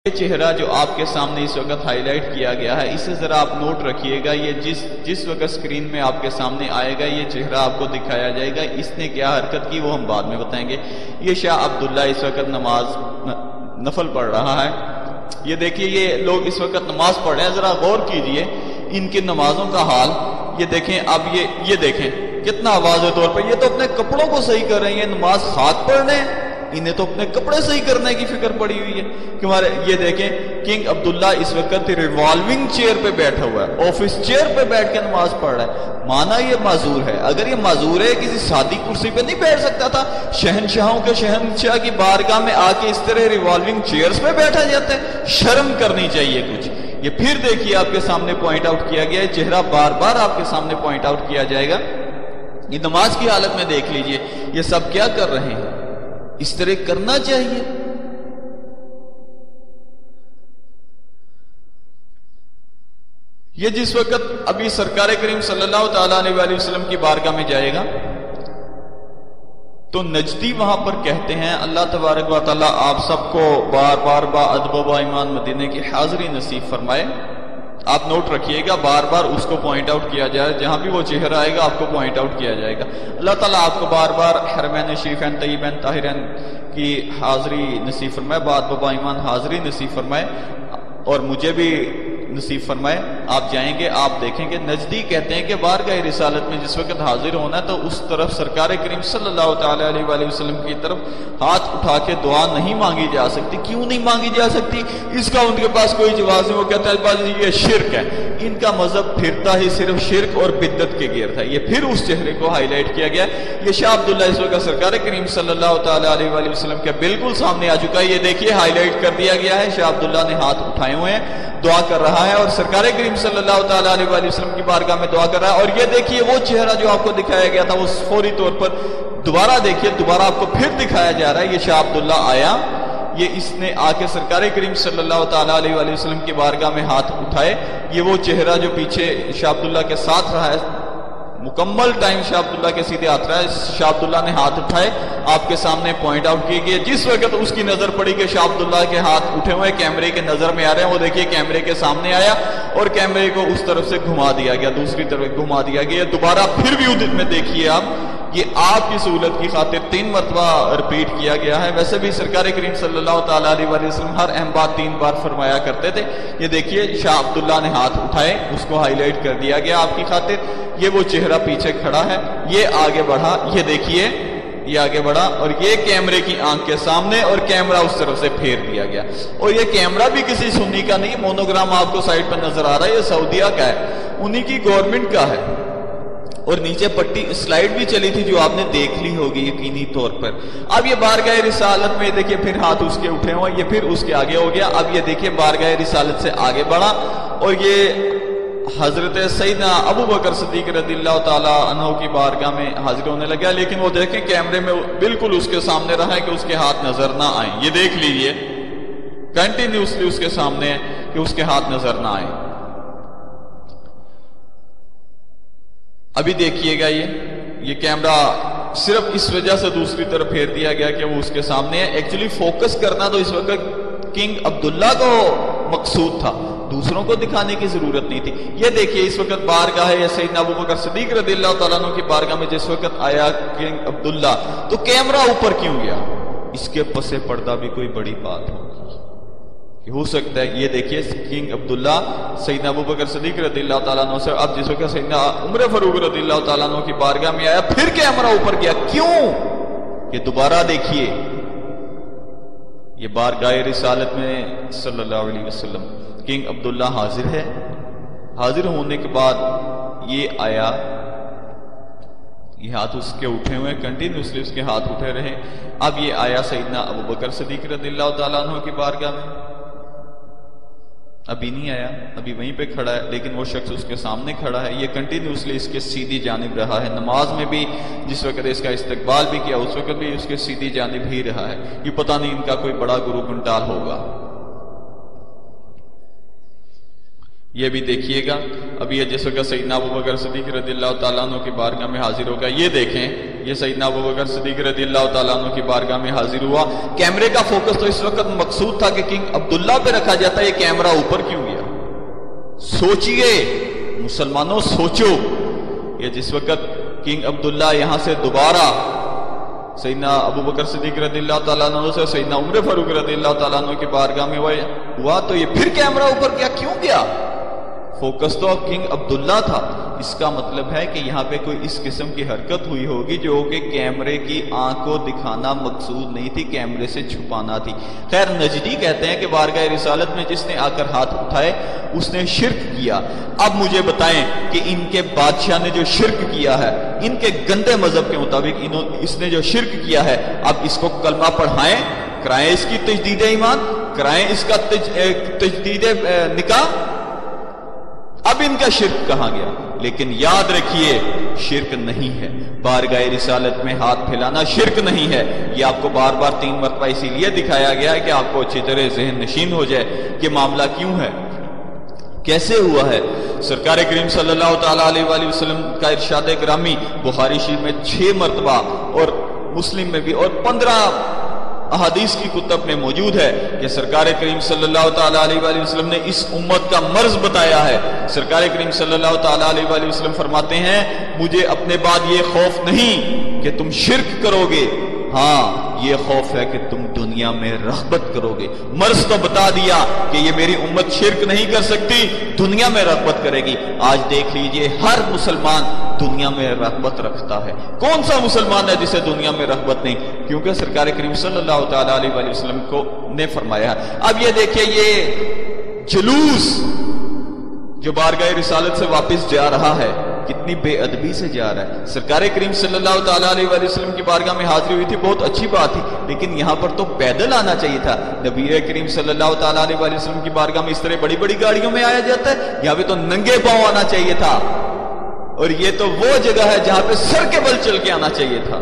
یہ چہرہ جو آپ کے سامنے اس وقت ہائی لائٹ کیا گیا ہے، اسے ذرا آپ نوٹ رکھیے گا. یہ جس وقت سکرین میں آپ کے سامنے آئے گا یہ چہرہ آپ کو دکھایا جائے گا. اس نے کیا حرکت کی وہ ہم بعد میں بتائیں گے. یہ شاہ عبداللہ اس وقت نماز نفل پڑھ رہا ہے. یہ دیکھیے یہ لوگ اس وقت نماز پڑھ رہے ہیں، ذرا غور کیجئے ان کی نمازوں کا حال. یہ دیکھیں اب یہ دیکھیں کتنا واضح طور پر یہ تو اپنے کپڑوں کو صحیح کر رہے ہیں. یہ نماز خاک پڑھ رہے ہیں، انہیں تو اپنے کپڑے صحیح کرنے کی فکر پڑی ہوئی ہے کہ ہمارے. یہ دیکھیں کنگ عبداللہ اس وقت ریوالونگ چیئر پہ بیٹھا ہوا ہے، آفس چیئر پہ بیٹھ کے نماز پڑھ رہا ہے. مانا یہ معذور ہے. اگر یہ معذور ہے کسی سادی کرسی پہ نہیں بیٹھ سکتا تھا. شہنشاہوں کے شہنشاہ کی بارگاہ میں آ کے اس طرح ریوالونگ چیئرز پہ بیٹھا جاتا ہے. شرم کرنی چاہیے کچھ. یہ پھر دیکھیے آپ کے سامنے پوائنٹ آؤٹ کیا گیا ہے، چہرہ بار بار آپ کے سامنے پوائنٹ آؤٹ کیا جائے گا. یہ نماز کی حالت میں دیکھ لیجئے یہ سب کیا کر رہے ہیں. اس طرح کرنا چاہیے. یہ جس وقت ابھی سرکار کریم صلی اللہ تعالیٰ علیہ وسلم کی بارگاہ میں جائے گا تو نجدی وہاں پر کہتے ہیں اللہ تبارک و تعالیٰ آپ سب کو بار بار با ادب و با ایمان مدینے کی حاضری نصیب فرمائے. آپ نوٹ رکھیے گا بار بار اس کو پوائنٹ آؤٹ کیا جائے، جہاں بھی وہ چہرہ آئے گا آپ کو پوائنٹ آؤٹ کیا جائے گا. اللہ تعالیٰ آپ کو بار بار حرمین شریفین طیبین طاہرین کی حاضری نصیب فرمائے، بعد با ایمان حاضری نصیب فرمائے اور مجھے بھی نصیب فرمائے. آپ جائیں گے آپ دیکھیں گے نجدی کہتے ہیں کہ بارگاہ رسالت میں جس وقت حاضر ہونا ہے تو اس طرف سرکار کریم صلی اللہ تعالیٰ علیہ وسلم کی طرف ہاتھ اٹھا کے دعا نہیں مانگی جا سکتی. کیوں نہیں مانگی جا سکتی؟ اس کا ان کے پاس کوئی جواز نہیں. وہ کہتا ہے یہ شرک ہے. ان کا مذہب پھرتا ہی صرف شرک اور بدعت کے گرد ہے. یہ پھر اس چہرے کو ہائی لائٹ کیا گیا. یہ شاہ عبداللہ اس وقت سرکار کریم صلی اللہ تعالیٰ علیہ وسلم کے بالکل سامنے آ چکا ہے. یہ دیکھیے ہائی لائٹ کر دیا گیا ہے. شاہ عبداللہ نے ہاتھ اٹھائے ہوئے ہیں، دعا کر رہا ہے اور سرکار کریم صلی اللہ تعالیٰ علیہ وسلم کی بارگاہ میں دعا کر رہا ہے. اور یہ دیکھیے وہ چہرہ جو آپ کو دکھایا گیا تھا وہ فوری طور پر دوبارہ دیکھیے دوبارہ آپ کو پھر دکھایا جا رہا ہے. یہ شاہ عبداللہ آیا، یہ اس نے آ کے سرکار کریم صلی اللہ تعالیٰ علیہ وسلم کی بارگاہ میں ہاتھ اٹھائے. یہ وہ چہرہ جو پیچھے شاہ عبداللہ کے ساتھ رہا ہے، مکمل ٹائم شاہ عبداللہ کے سیدھے ہاتھ رہا ہے. شاہ عبداللہ نے ہاتھ اٹھائے، آپ کے سامنے پوائنٹ آؤٹ کیے گئے. جس وقت اس کی نظر پڑی کہ شاہ عبداللہ کے ہاتھ اٹھے ہوئے کیمرے کے نظر میں آ رہے ہیں، وہ دیکھیے کیمرے کے سامنے آیا اور کیمرے کو اس طرف سے گھما دیا گیا، دوسری طرف گھما دیا گیا. دوبارہ پھر بھی ادھر میں دیکھیے آپ، یہ آپ کی سہولت کی خاطر 3 مرتبہ رپیٹ کیا گیا ہے. ویسے بھی سرکار کریم صلی اللہ تعالیٰ علیہ وسلم ہر اہم بات 3 بار فرمایا کرتے تھے. یہ دیکھیے شاہ عبداللہ نے ہاتھ اٹھائے، اس کو ہائی لائٹ کر دیا گیا آپ کی خاطر. یہ وہ چہرہ پیچھے کھڑا ہے، یہ آگے بڑھا، یہ دیکھیے یہ آگے بڑھا اور یہ کیمرے کی آنکھ کے سامنے اور کیمرہ اس طرف سے پھیر دیا گیا. اور یہ کیمرہ بھی کسی سنی کا نہیں، مونوگرام آپ کو سائٹ پر نظر آ رہا ہے، یہ سعودیہ کا ہے، انہی کی گورنمنٹ کا ہے. اور نیچے پٹی سلائیڈ بھی چلی تھی جو آپ نے دیکھ لی ہوگی یقینی طور پر. اب یہ بارگاہ رسالت میں دیکھیے پھر ہاتھ اس کے اٹھے ہوئے، یہ پھر اس کے آگے ہو گیا. اب یہ دیکھیے بارگاہ رسالت سے آگے بڑھا اور یہ حضرت سیدنا ابو بکر صدیق رضی اللہ تعالیٰ عنہ کی بارگاہ میں حاضر ہونے لگا. لیکن وہ دیکھیں کیمرے میں بالکل اس کے سامنے رہا ہے کہ اس کے ہاتھ نظر نہ آئیں. یہ دیکھ لیجئے کنٹینیوسلی اس کے سامنے ہے کہ اس کے ہاتھ نظر نہ آئیں. ابھی دیکھیے گا یہ کیمرہ صرف اس وجہ سے دوسری طرف پھیر دیا گیا کہ وہ اس کے سامنے ہے. ایکچولی فوکس کرنا تو اس وقت کنگ عبداللہ کو مقصود تھا، دوسروں کو دکھانے کی ضرورت نہیں تھی. یہ دیکھیے اس وقت بارگاہ ہے سیدنا ابو بکر صدیق رضی اللہ تعالیٰ عنہ کی بارگاہ میں جس وقت آیا کنگ عبداللہ تو کیمرہ اوپر کیوں گیا؟ اس کے پس پردہ بھی کوئی بڑی بات ہو سکتا ہے. یہ دیکھیے کنگ عبداللہ سیدنا ابو بکر صدیق رضی اللہ تعالیٰ عنہ سے اب جس وقت سیدنا عمر فاروق رضی اللہ تعالیٰ عنہ کی بارگاہ میں آیا پھر کیمرہ اوپر گیا. کیوں؟ یہ دوبارہ دیکھیے یہ بارگاہ رسالت میں صلی اللہ علیہ وسلم کنگ عبداللہ حاضر ہے. حاضر ہونے کے بعد یہ آیا، یہ ہاتھ اس کے اٹھے ہوئے کنٹینیوسلی اس کے ہاتھ اٹھے رہے. اب یہ آیا سیدنا ابو بکر صدیق رضی اللہ تعالیٰ عنہ کی بارگاہ میں، ابھی نہیں آیا، ابھی وہیں پہ کھڑا ہے لیکن وہ شخص اس کے سامنے کھڑا ہے. یہ کنٹینیوسلی اس کے سیدھی جانب رہا ہے. نماز میں بھی جس وقت اس کا استقبال بھی کیا اس وقت بھی اس کے سیدھی جانب ہی رہا ہے. یہ پتہ نہیں ان کا کوئی بڑا گرو گھنٹال ہوگا. یہ بھی دیکھیے گا اب یہ جس وقت سیدنا ابو بکر صدیق رضی اللہ تعالیٰ عنہ کی بارگاہ میں حاضر ہوگا. یہ دیکھیں یہ سیدنا ابو بکر صدیق رضی اللہ تعالیٰ عنہ کی بارگاہ میں حاضر ہوا. کیمرے کا فوکس تو اس وقت مقصود تھا کہ کنگ عبداللہ پہ رکھا جاتا ہے، یہ کیمرہ اوپر کیوں گیا؟ سوچئے مسلمانوں، سوچو. یہ جس وقت کنگ عبداللہ یہاں سے دوبارہ سیدنا ابو بکر صدیق رضی اللہ تعالیٰ عنہ سے سیدنا عمر فاروق رضی اللہ تعالیٰ عنہ کی بارگاہ میں ہوا تو یہ پھر کیمرہ اوپر گیا. کیوں گیا؟ فوکس تو اب کنگ عبداللہ تھا. اس کا مطلب ہے کہ یہاں پہ کوئی اس قسم کی حرکت ہوئی ہوگی جو کہ کیمرے کی آنکھ کو دکھانا مقصود نہیں تھی، کیمرے سے چھپانا تھی. خیر نجدی کہتے ہیں کہ بارگاہ رسالت میں جس نے آ کر ہاتھ اٹھائے اس نے شرک کیا. اب مجھے بتائیں کہ ان کے بادشاہ نے جو شرک کیا ہے، ان کے گندے مذہب کے مطابق اس نے جو شرک کیا ہے، اب اس کو کلمہ پڑھائیں، کرائیں اس کی تجدید ایمان، کرائیں اس کا تجدید نکاح. اب ان کا شرک کہاں گیا؟ لیکن یاد رکھیے شرک نہیں ہے. بارگاہ رسالت میں ہاتھ پھیلانا شرک نہیں ہے. یہ آپ کو بار بار 3 مرتبہ اسی لیے دکھایا گیا ہے کہ آپ کو اچھی طرح ذہن نشین ہو جائے کہ معاملہ کیوں ہے، کیسے ہوا ہے. سرکار کریم صلی اللہ تعالیٰ علیہ وآلہ وسلم کا ارشاد گرامی بخاری شریف میں 6 مرتبہ اور مسلم میں بھی اور 15 احادیث کی کتب میں موجود ہے کہ سرکار کریم صلی اللہ تعالیٰ علیہ وآلہ وسلم نے اس امت کا مرض بتایا ہے. سرکار کریم صلی اللہ تعالیٰ علیہ وآلہ وسلم فرماتے ہیں مجھے اپنے بعد یہ خوف نہیں کہ تم شرک کرو گے، ہاں یہ خوف ہے کہ تم دنیا میں رغبت کرو گے. مرض تو بتا دیا کہ یہ میری امت شرک نہیں کر سکتی، دنیا میں رغبت کرے گی. آج دیکھ لیجئے ہر مسلمان دنیا میں رغبت رکھتا ہے. کون سا مسلمان ہے جسے دنیا میں رغبت نہیں؟ کیونکہ سرکار کریم صلی اللہ تعالیٰ علیہ وآلہ وسلم کو نے فرمایا. اب یہ دیکھیے یہ جلوس جو بارگاہ رسالت سے واپس جا رہا ہے کتنی بے ادبی سے جا رہا ہے. سرکار کریم صلی اللہ تعالیٰ علیہ وآلہ وسلم کی بارگاہ میں حاضری ہوئی تھی، بہت اچھی بات تھی، لیکن یہاں پر تو پیدل آنا چاہیے تھا. نبی کریم صلی اللہ تعالیٰ علیہ وآلہ وسلم کی بارگاہ میں اس طرح بڑی بڑی گاڑیوں میں آیا جاتا ہے، یہاں پہ تو ننگے پاؤں آنا چاہیے تھا. اور یہ تو وہ جگہ ہے جہاں پہ سر کے بل چل کے آنا چاہیے تھا.